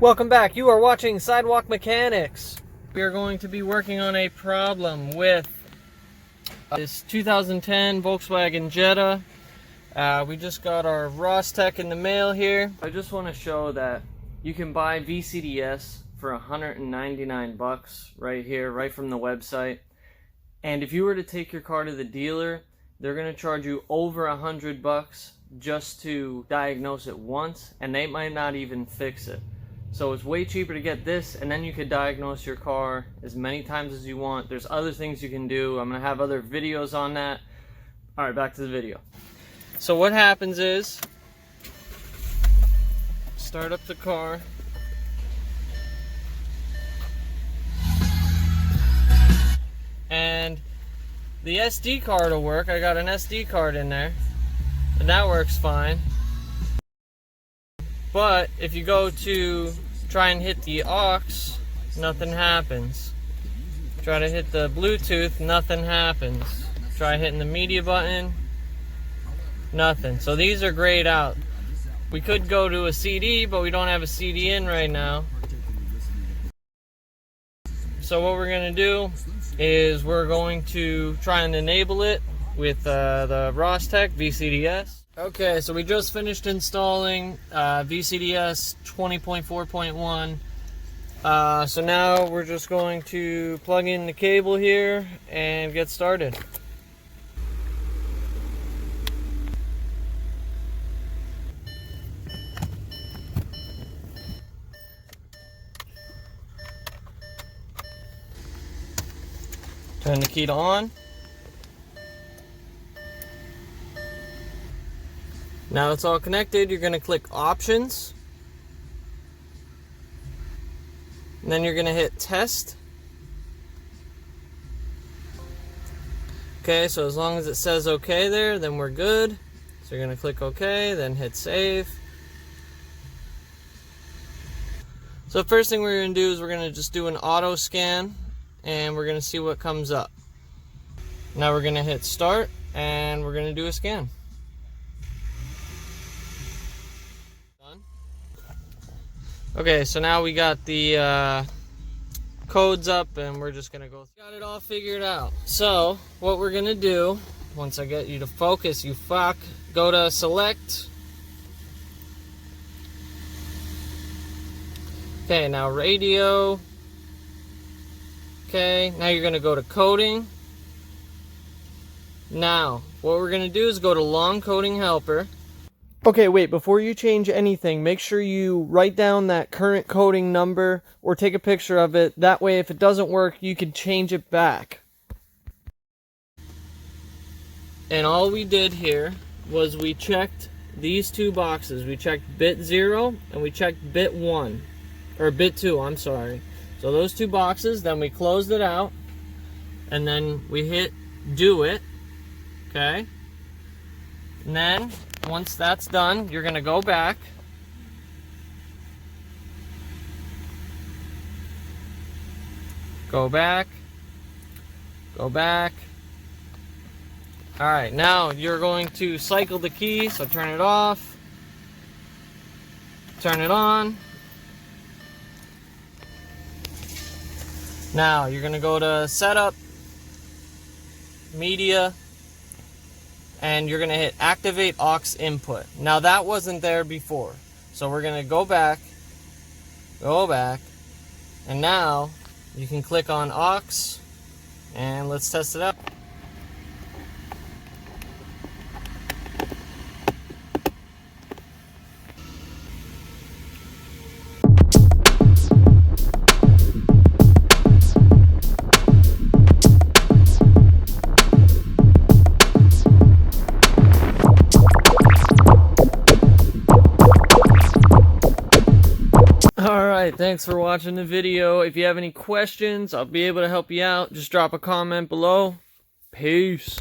Welcome back. You are watching Sidewalk Mechanics. We are going to be working on a problem with this 2010 Volkswagen Jetta. We just got our Rostec in the mail here. I just want to show that you can buy VCDS for 199 bucks right here, right from the website. And if you were to take your car to the dealer, they're going to charge you over 100 bucks just to diagnose it once, and they might not even fix it. So it's way cheaper to get this, and then you could diagnose your car as many times as you want. There's other things you can do. I'm going to have other videos on that. Alright, back to the video. So what happens is, start up the car. And the SD card will work. I got an SD card in there, and that works fine. But if you go to try and hit the aux, nothing happens. Try to hit the Bluetooth, nothing happens. Try hitting the media button, nothing. So these are grayed out. We could go to a CD, but we don't have a CD in right now. So what we're going to do is we're going to try and enable it with the Rostec VCDS. Okay, so we just finished installing VCDS 20.4.1. So now we're just going to plug in the cable here and get started. Turn the key to on. Now it's all connected, you're going to click Options. And then you're going to hit Test. Okay, so as long as it says OK there, then we're good. So you're going to click OK, then hit Save. So first thing we're going to do is we're going to just do an auto scan, and we're going to see what comes up. Now we're going to hit Start, and we're going to do a scan. Okay, so now we got the codes up, and we're just gonna go. Got it all figured out. So what we're gonna do, once I get you to focus, you fuck, go to Select. Okay, now radio. Okay, now you're gonna go to coding. Now what we're gonna do is go to long coding helper. Okay, wait, before you change anything, make sure you write down that current coding number or take a picture of it. That way, if it doesn't work, you can change it back. And all we did here was we checked these two boxes. We checked bit 0 and we checked bit 1. Or bit 2, I'm sorry. So those two boxes, then we closed it out. And then we hit do it. Okay? And then once that's done, you're going to go back. Go back. Go back. Alright, now you're going to cycle the key, so turn it off. Turn it on. Now you're going to go to Setup, Media, and you're going to hit Activate Aux Input. Now that wasn't there before. So we're going to go back, and now you can click on Aux, and let's test it out. Alright, thanks for watching the video. If you have any questions, I'll be able to help you out. Just drop a comment below. Peace.